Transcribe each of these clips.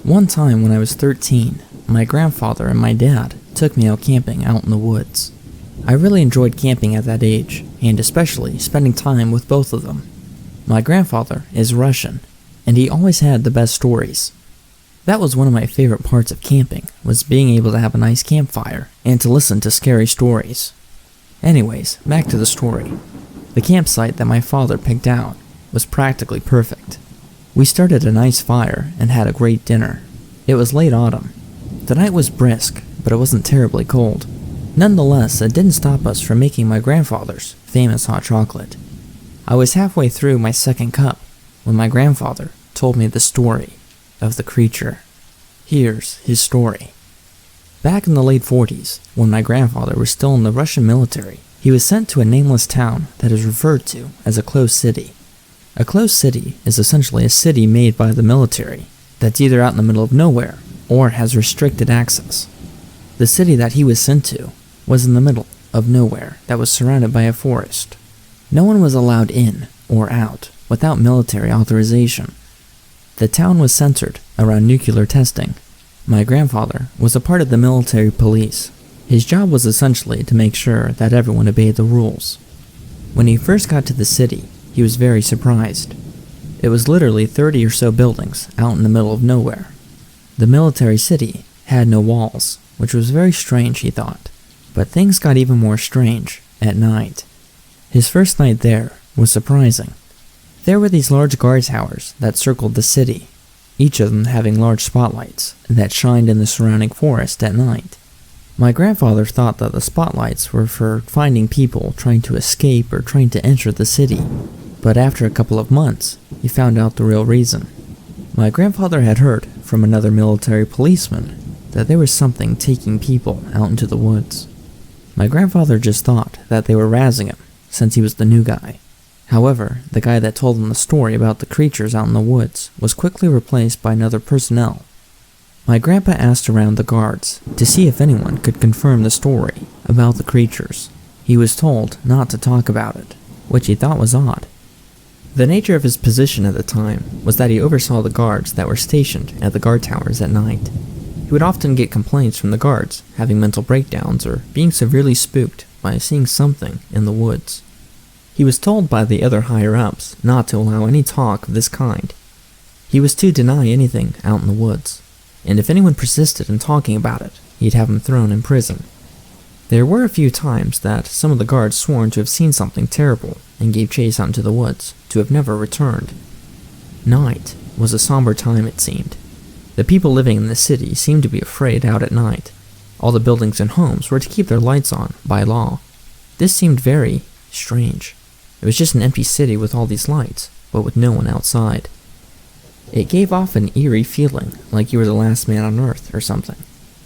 One time when I was 13, my grandfather and my dad took me out camping out in the woods. I really enjoyed camping at that age, and especially spending time with both of them. My grandfather is Russian, and he always had the best stories. That was one of my favorite parts of camping, was being able to have a nice campfire and to listen to scary stories. Anyways, back to the story. The campsite that my father picked out was practically perfect. We started a nice fire and had a great dinner. It was late autumn. The night was brisk, but it wasn't terribly cold. Nonetheless, it didn't stop us from making my grandfather's famous hot chocolate. I was halfway through my second cup when my grandfather told me the story of the creature. Here's his story. Back in the late 40s, when my grandfather was still in the Russian military, he was sent to a nameless town that is referred to as a closed city. A closed city is essentially a city made by the military that's either out in the middle of nowhere or has restricted access. The city that he was sent to was in the middle of nowhere that was surrounded by a forest. No one was allowed in or out without military authorization. The town was centered around nuclear testing. My grandfather was a part of the military police. His job was essentially to make sure that everyone obeyed the rules. When he first got to the city, he was very surprised. It was literally 30 or so buildings out in the middle of nowhere. The military city had no walls, which was very strange, he thought. But things got even more strange at night. His first night there was surprising. There were these large guard towers that circled the city, each of them having large spotlights that shined in the surrounding forest at night. My grandfather thought that the spotlights were for finding people trying to escape or trying to enter the city, but after a couple of months, he found out the real reason. My grandfather had heard from another military policeman that there was something taking people out into the woods. My grandfather just thought that they were razzing him, since he was the new guy. However, the guy that told him the story about the creatures out in the woods was quickly replaced by another personnel. My grandpa asked around the guards to see if anyone could confirm the story about the creatures. He was told not to talk about it, which he thought was odd. The nature of his position at the time was that he oversaw the guards that were stationed at the guard towers at night. He would often get complaints from the guards having mental breakdowns or being severely spooked by seeing something in the woods. He was told by the other higher-ups not to allow any talk of this kind. He was to deny anything out in the woods, and if anyone persisted in talking about it, he'd have him thrown in prison. There were a few times that some of the guards sworn to have seen something terrible and gave chase out into the woods, to have never returned. Night was a somber time, it seemed. The people living in the city seemed to be afraid out at night. All the buildings and homes were to keep their lights on by law. This seemed very strange. It was just an empty city with all these lights, but with no one outside. It gave off an eerie feeling, like you were the last man on Earth or something.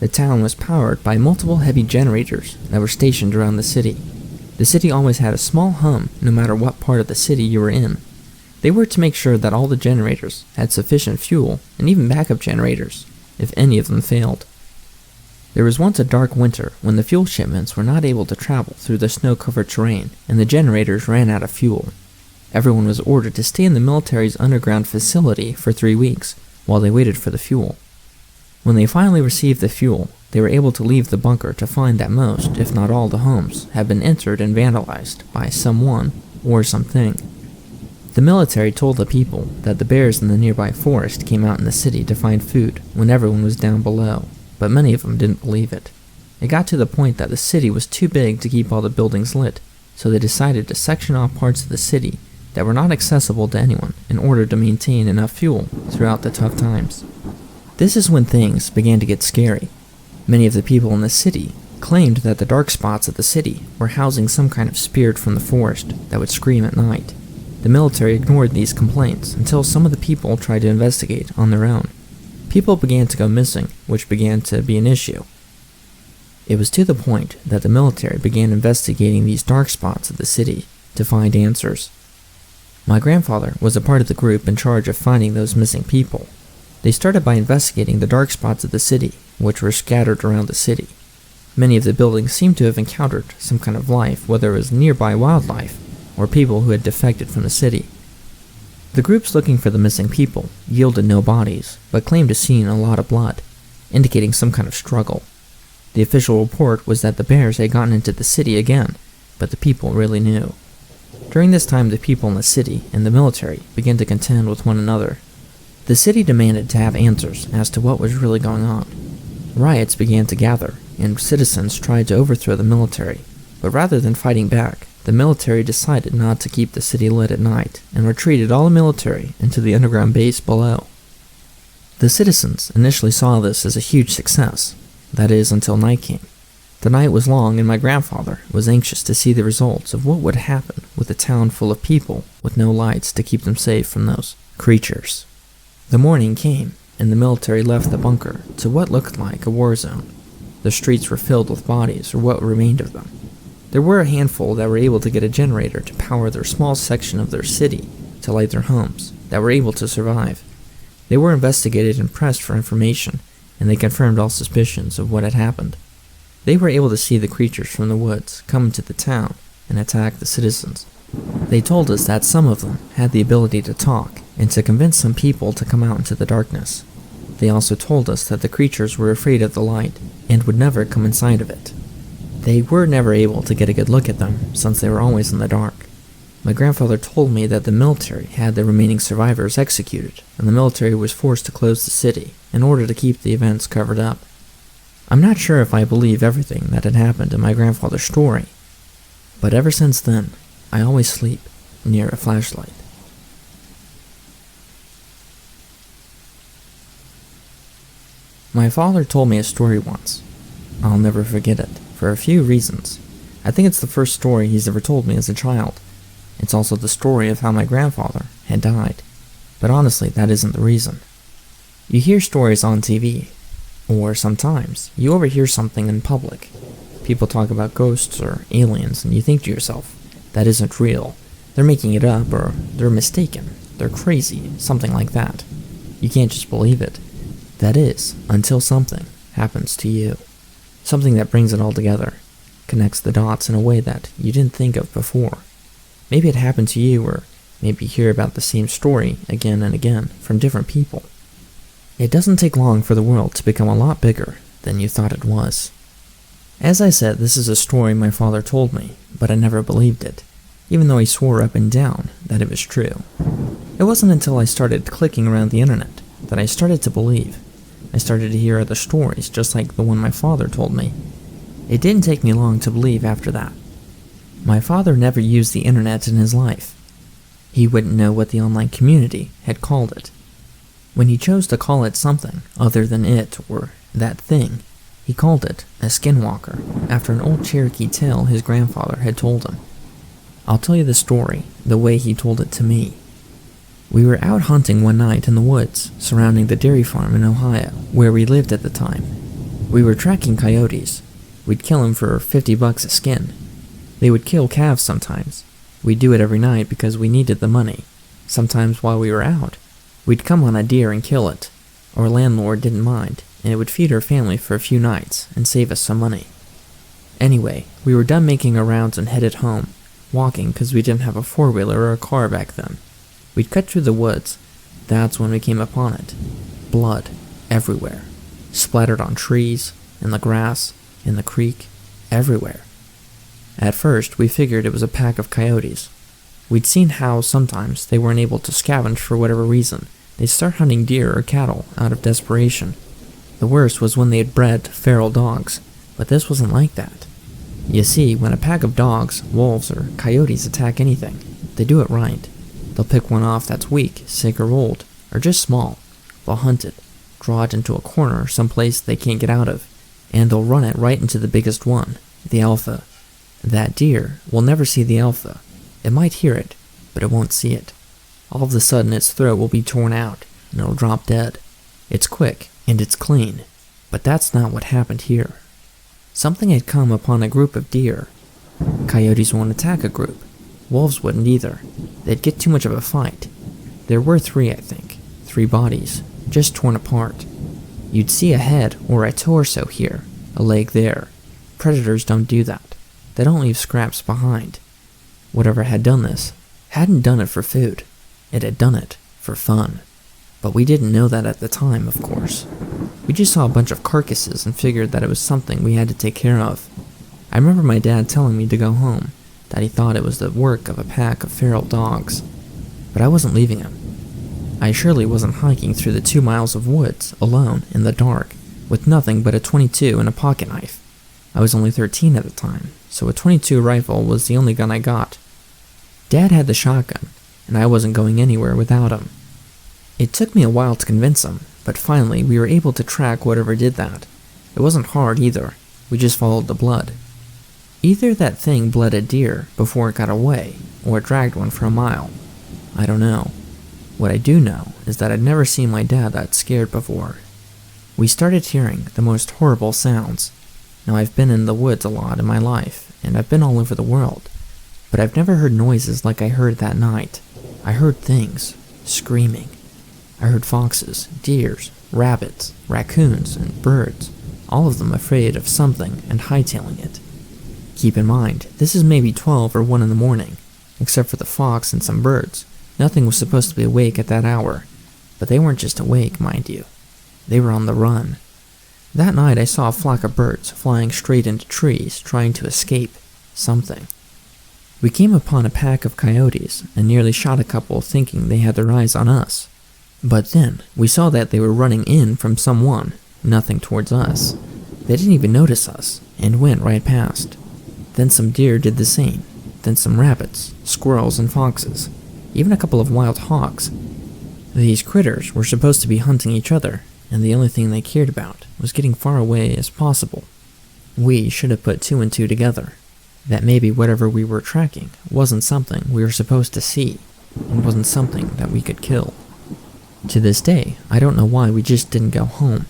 The town was powered by multiple heavy generators that were stationed around the city. The city always had a small hum no matter what part of the city you were in. They were to make sure that all the generators had sufficient fuel, and even backup generators, if any of them failed. There was once a dark winter when the fuel shipments were not able to travel through the snow-covered terrain, and the generators ran out of fuel. Everyone was ordered to stay in the military's underground facility for 3 weeks, while they waited for the fuel. When they finally received the fuel, they were able to leave the bunker to find that most, if not all, the homes had been entered and vandalized by someone or something. The military told the people that the bears in the nearby forest came out in the city to find food when everyone was down below, but many of them didn't believe it. It got to the point that the city was too big to keep all the buildings lit, so they decided to section off parts of the city that were not accessible to anyone in order to maintain enough fuel throughout the tough times. This is when things began to get scary. Many of the people in the city claimed that the dark spots of the city were housing some kind of spirit from the forest that would scream at night. The military ignored these complaints until some of the people tried to investigate on their own. People began to go missing, which began to be an issue. It was to the point that the military began investigating these dark spots of the city to find answers. My grandfather was a part of the group in charge of finding those missing people. They started by investigating the dark spots of the city, which were scattered around the city. Many of the buildings seemed to have encountered some kind of life, whether it was nearby wildlife or people who had defected from the city. The groups looking for the missing people yielded no bodies, but claimed to see a lot of blood, indicating some kind of struggle. The official report was that the bears had gotten into the city again, but the people really knew. During this time, the people in the city and the military began to contend with one another. The city demanded to have answers as to what was really going on. Riots began to gather, and citizens tried to overthrow the military, but rather than fighting back, the military decided not to keep the city lit at night and retreated all the military into the underground base below. The citizens initially saw this as a huge success, that is, until night came. The night was long, and my grandfather was anxious to see the results of what would happen with a town full of people with no lights to keep them safe from those creatures. The morning came, and the military left the bunker to what looked like a war zone. The streets were filled with bodies, or what remained of them. There were a handful that were able to get a generator to power their small section of their city to light their homes that were able to survive. They were investigated and pressed for information, and they confirmed all suspicions of what had happened. They were able to see the creatures from the woods come into the town and attack the citizens. They told us that some of them had the ability to talk and to convince some people to come out into the darkness. They also told us that the creatures were afraid of the light and would never come inside of it. They were never able to get a good look at them since they were always in the dark. My grandfather told me that the military had the remaining survivors executed, and the military was forced to close the city in order to keep the events covered up. I'm not sure if I believe everything that had happened in my grandfather's story, but ever since then, I always sleep near a flashlight. My father told me a story once. I'll never forget it, for a few reasons. I think it's the first story he's ever told me as a child. It's also the story of how my grandfather had died. But honestly, that isn't the reason. You hear stories on TV, or sometimes you overhear something in public. People talk about ghosts or aliens, and you think to yourself, that isn't real. They're making it up, or they're mistaken. They're crazy, something like that. You can't just believe it. That is, until something happens to you. Something that brings it all together, connects the dots in a way that you didn't think of before. Maybe it happened to you, or maybe you hear about the same story again and again from different people. It doesn't take long for the world to become a lot bigger than you thought it was. As I said, this is a story my father told me, but I never believed it, even though he swore up and down that it was true. It wasn't until I started clicking around the internet that I started to believe. I started to hear other stories just like the one my father told me. It didn't take me long to believe after that. My father never used the internet in his life. He wouldn't know what the online community had called it. When he chose to call it something other than it or that thing, he called it a Skinwalker after an old Cherokee tale his grandfather had told him. I'll tell you the story the way he told it to me. We were out hunting one night in the woods surrounding the dairy farm in Ohio, where we lived at the time. We were tracking coyotes. We'd kill them for $50 a skin. They would kill calves sometimes. We'd do it every night because we needed the money. Sometimes while we were out, we'd come on a deer and kill it. Our landlord didn't mind, and it would feed our family for a few nights and save us some money. Anyway, we were done making our rounds and headed home, walking because we didn't have a four-wheeler or a car back then. We'd cut through the woods. That's when we came upon it. Blood everywhere. Splattered on trees, in the grass, in the creek, everywhere. At first, we figured it was a pack of coyotes. We'd seen how sometimes they weren't able to scavenge for whatever reason. They'd start hunting deer or cattle out of desperation. The worst was when they had bred feral dogs, but this wasn't like that. You see, when a pack of dogs, wolves, or coyotes attack anything, they do it right. They'll pick one off that's weak, sick, or old, or just small. They'll hunt it, draw it into a corner someplace they can't get out of, and they'll run it right into the biggest one, the alpha. That deer will never see the alpha. It might hear it, but it won't see it. All of a sudden its throat will be torn out, and it'll drop dead. It's quick, and it's clean, but that's not what happened here. Something had come upon a group of deer. Coyotes won't attack a group. Wolves wouldn't either. They'd get too much of a fight. There were 3, I think. 3 bodies, just torn apart. You'd see a head or a torso here, a leg there. Predators don't do that. They don't leave scraps behind. Whatever had done this hadn't done it for food. It had done it for fun. But we didn't know that at the time, of course. We just saw a bunch of carcasses and figured that it was something we had to take care of. I remember my dad telling me to go home, that he thought it was the work of a pack of feral dogs. But I wasn't leaving him. I surely wasn't hiking through the 2 miles of woods, alone, in the dark, with nothing but a .22 and a pocket knife. I was only 13 at the time, so a .22 rifle was the only gun I got. Dad had the shotgun, and I wasn't going anywhere without him. It took me a while to convince him, but finally we were able to track whatever did that. It wasn't hard either, we just followed the blood. Either that thing bled a deer before it got away, or it dragged one for a mile. I don't know. What I do know is that I'd never seen my dad that scared before. We started hearing the most horrible sounds. Now I've been in the woods a lot in my life, and I've been all over the world, but I've never heard noises like I heard that night. I heard things screaming. I heard foxes, deers, rabbits, raccoons, and birds, all of them afraid of something and hightailing it. Keep in mind, this is maybe 12 or 1 in the morning. Except for the fox and some birds, nothing was supposed to be awake at that hour. But they weren't just awake, mind you. They were on the run. That night I saw a flock of birds flying straight into trees, trying to escape something. We came upon a pack of coyotes and nearly shot a couple thinking they had their eyes on us. But then, we saw that they were running in from someone, nothing towards us. They didn't even notice us, and went right past. Then some deer did the same, then some rabbits, squirrels, and foxes, even a couple of wild hogs. These critters were supposed to be hunting each other, and the only thing they cared about was getting far away as possible. We should have put 2 and 2 together, that maybe whatever we were tracking wasn't something we were supposed to see, and wasn't something that we could kill. To this day, I don't know why we just didn't go home.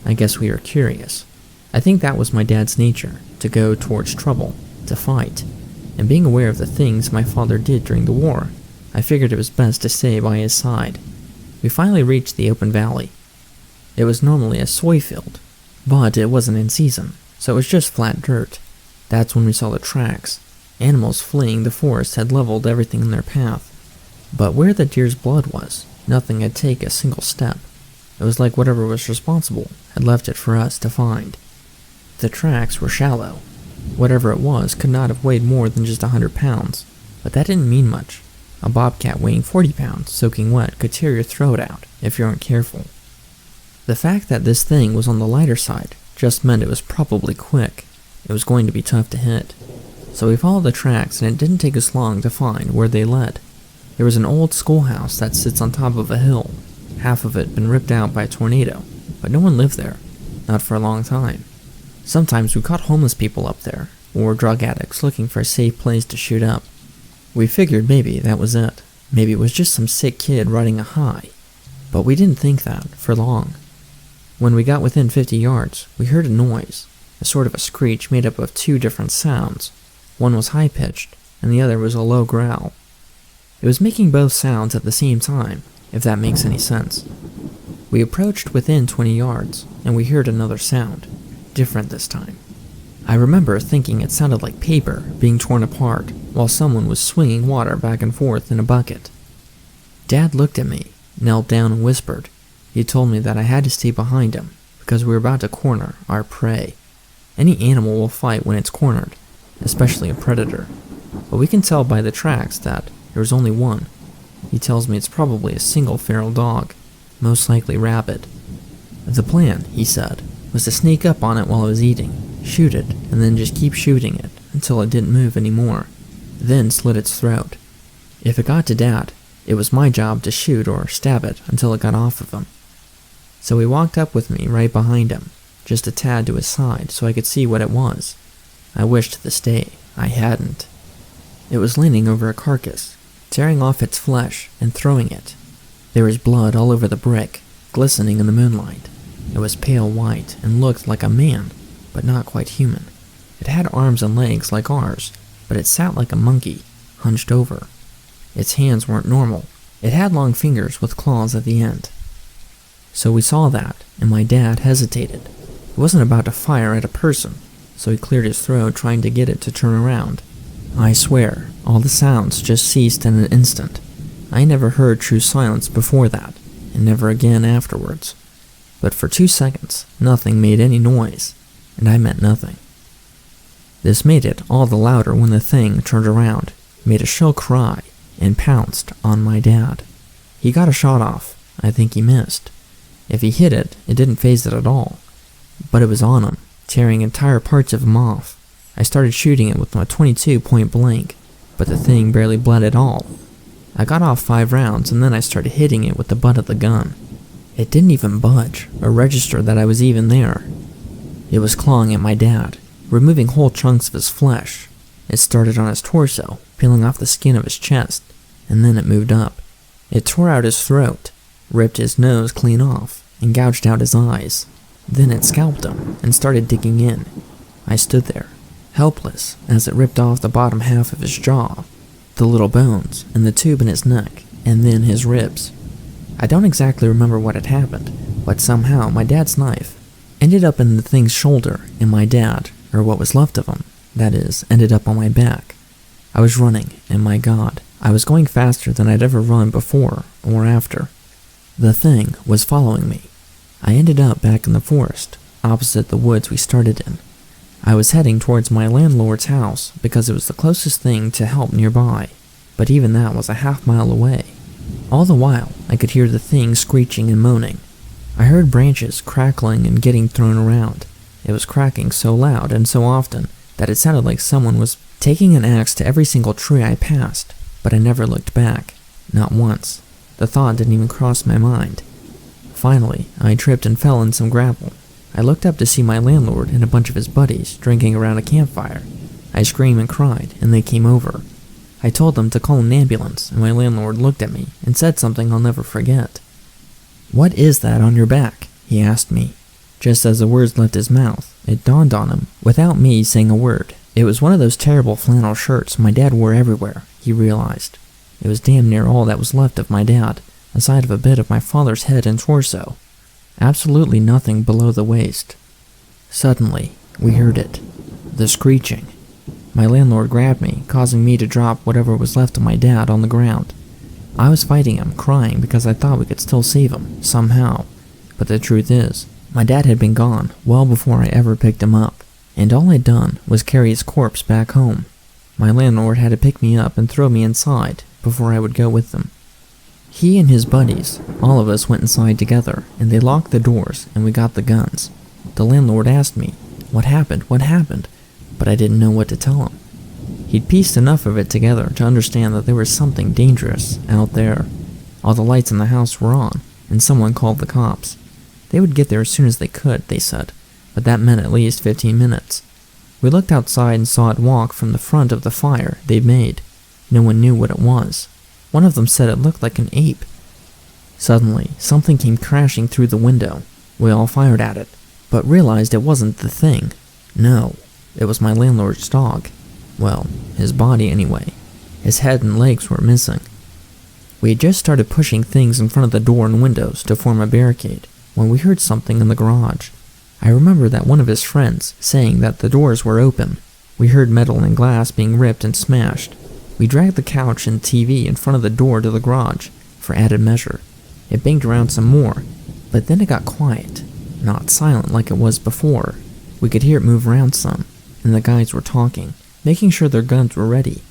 I guess we were curious. I think that was my dad's nature, to go towards trouble, to fight. And being aware of the things my father did during the war, I figured it was best to stay by his side. We finally reached the open valley. It was normally a soy field, but it wasn't in season, so it was just flat dirt. That's when we saw the tracks. Animals fleeing the forest had leveled everything in their path. But where the deer's blood was, nothing had taken a single step. It was like whatever was responsible had left it for us to find. The tracks were shallow. Whatever it was could not have weighed more than just 100 pounds, but that didn't mean much. A bobcat weighing 40 pounds soaking wet could tear your throat out if you aren't careful. The fact that this thing was on the lighter side just meant it was probably quick. It was going to be tough to hit. So we followed the tracks, and it didn't take us long to find where they led. There was an old schoolhouse that sits on top of a hill, half of it been ripped out by a tornado, but no one lived there, not for a long time. Sometimes we caught homeless people up there, or drug addicts looking for a safe place to shoot up. We figured maybe that was it. Maybe it was just some sick kid riding a high. But we didn't think that for long. When we got within 50 yards, we heard a noise, a sort of a screech made up of 2 different sounds. One was high-pitched, and the other was a low growl. It was making both sounds at the same time, if that makes any sense. We approached within 20 yards, and we heard another sound, different this time. I remember thinking it sounded like paper being torn apart while someone was swinging water back and forth in a bucket. Dad looked at me, knelt down and whispered. He told me that I had to stay behind him because we were about to corner our prey. Any animal will fight when it's cornered, especially a predator. But we can tell by the tracks that there was only one. He tells me it's probably a single feral dog, most likely rabid. The plan, he said, was to sneak up on it while I was eating, shoot it, and then just keep shooting it until it didn't move anymore, then slit its throat. If it got to Dad, it was my job to shoot or stab it until it got off of him. So he walked up with me right behind him, just a tad to his side so I could see what it was. I wish to this day I hadn't. It was leaning over a carcass, tearing off its flesh and throwing it. There was blood all over the brick, glistening in the moonlight. It was pale white and looked like a man, but not quite human. It had arms and legs like ours, but it sat like a monkey, hunched over. Its hands weren't normal. It had long fingers with claws at the end. So we saw that, and my dad hesitated. He wasn't about to fire at a person, so he cleared his throat trying to get it to turn around. I swear, all the sounds just ceased in an instant. I never heard true silence before that, and never again afterwards. But for 2 seconds, nothing made any noise, and I meant nothing. This made it all the louder when the thing turned around, made a shrill cry, and pounced on my dad. He got a shot off. I think he missed. If he hit it, it didn't faze it at all. But it was on him, tearing entire parts of him off. I started shooting it with my .22 point blank, but the thing barely bled at all. I got off 5 rounds and then I started hitting it with the butt of the gun. It didn't even budge or register that I was even there. It was clawing at my dad, removing whole chunks of his flesh. It started on his torso, peeling off the skin of his chest, and then it moved up. It tore out his throat, ripped his nose clean off, and gouged out his eyes. Then it scalped him and started digging in. I stood there, helpless, as it ripped off the bottom half of his jaw, the little bones, and the tube in his neck, and then his ribs. I don't exactly remember what had happened, but somehow my dad's knife ended up in the thing's shoulder, and my dad, or what was left of him, that is, ended up on my back. I was running, and my God, I was going faster than I'd ever run before or after. The thing was following me. I ended up back in the forest, opposite the woods we started in. I was heading towards my landlord's house because it was the closest thing to help nearby, but even that was a half-mile away. All the while, I could hear the thing screeching and moaning. I heard branches crackling and getting thrown around. It was cracking so loud and so often that it sounded like someone was taking an axe to every single tree I passed, but I never looked back, not once. The thought didn't even cross my mind. Finally, I tripped and fell in some gravel. I looked up to see my landlord and a bunch of his buddies drinking around a campfire. I screamed and cried, and they came over. I told them to call an ambulance, and my landlord looked at me and said something I'll never forget. "What is that on your back?" he asked me. Just as the words left his mouth, it dawned on him, without me saying a word. It was one of those terrible flannel shirts my dad wore everywhere, he realized. It was damn near all that was left of my dad, aside of a bit of my father's head and torso. Absolutely nothing below the waist. Suddenly, we heard it. The screeching. My landlord grabbed me, causing me to drop whatever was left of my dad on the ground. I was fighting him, crying because I thought we could still save him, somehow. But the truth is, my dad had been gone well before I ever picked him up, and all I'd done was carry his corpse back home. My landlord had to pick me up and throw me inside before I would go with them. He and his buddies, all of us went inside together, and they locked the doors, and we got the guns. The landlord asked me, "What happened? What happened?" But I didn't know what to tell him. He'd pieced enough of it together to understand that there was something dangerous out there. All the lights in the house were on, and someone called the cops. They would get there as soon as they could, they said, but that meant at least 15 minutes. We looked outside and saw it walk from the front of the fire they'd made. No one knew what it was. One of them said it looked like an ape. Suddenly, something came crashing through the window. We all fired at it, but realized it wasn't the thing. No, it was my landlord's dog. Well, his body anyway. His head and legs were missing. We had just started pushing things in front of the door and windows to form a barricade when we heard something in the garage. I remember that one of his friends saying that the doors were open. We heard metal and glass being ripped and smashed. We dragged the couch and TV in front of the door to the garage for added measure. It banged around some more, but then it got quiet, not silent like it was before. We could hear it move around some, and the guys were talking, making sure their guns were ready.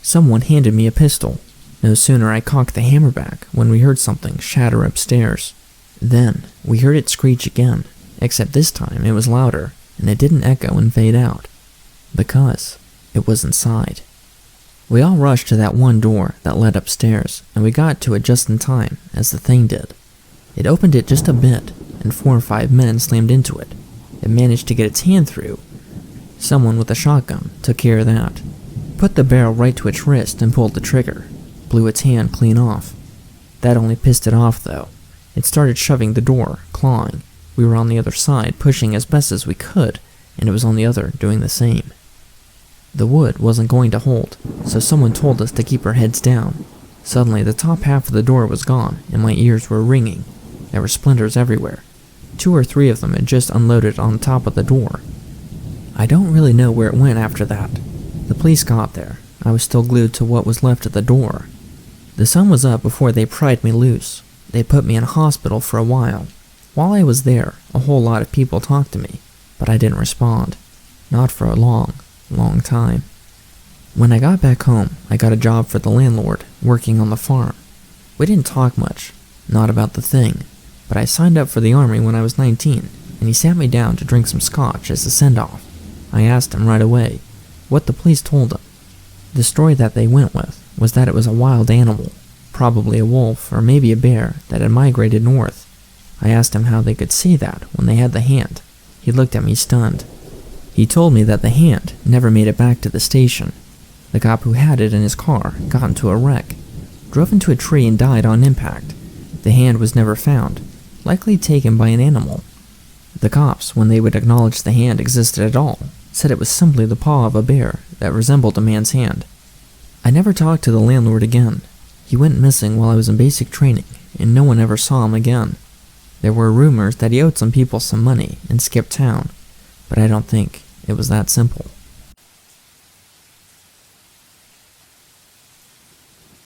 Someone handed me a pistol. No sooner I cocked the hammer back when we heard something shatter upstairs. Then we heard it screech again, except this time it was louder, and it didn't echo and fade out, because it was inside. We all rushed to that one door that led upstairs, and we got to it just in time, as the thing did. It opened it just a bit, and 4 or 5 men slammed into it. It managed to get its hand through. Someone with a shotgun took care of that. Put the barrel right to its wrist and pulled the trigger. Blew its hand clean off. That only pissed it off, though. It started shoving the door, clawing. We were on the other side, pushing as best as we could, and it was on the other doing the same. The wood wasn't going to hold, so someone told us to keep our heads down. Suddenly, the top half of the door was gone, and my ears were ringing. There were splinters everywhere. 2 or 3 of them had just unloaded on top of the door. I don't really know where it went after that. The police got there. I was still glued to what was left of the door. The sun was up before they pried me loose. They put me in hospital for a while. While I was there, a whole lot of people talked to me, but I didn't respond. Not for a long, long time. When I got back home, I got a job for the landlord, working on the farm. We didn't talk much, not about the thing, but I signed up for the army when I was 19, and he sat me down to drink some scotch as a send-off. I asked him right away what the police told him. The story that they went with was that it was a wild animal, probably a wolf or maybe a bear that had migrated north. I asked him how they could see that when they had the hand. He looked at me stunned. He told me that the hand never made it back to the station. The cop who had it in his car got into a wreck, drove into a tree and died on impact. The hand was never found, likely taken by an animal. The cops, when they would acknowledge the hand existed at all, said it was simply the paw of a bear that resembled a man's hand. I never talked to the landlord again. He went missing while I was in basic training, and no one ever saw him again. There were rumors that he owed some people some money and skipped town, but I don't think it was that simple.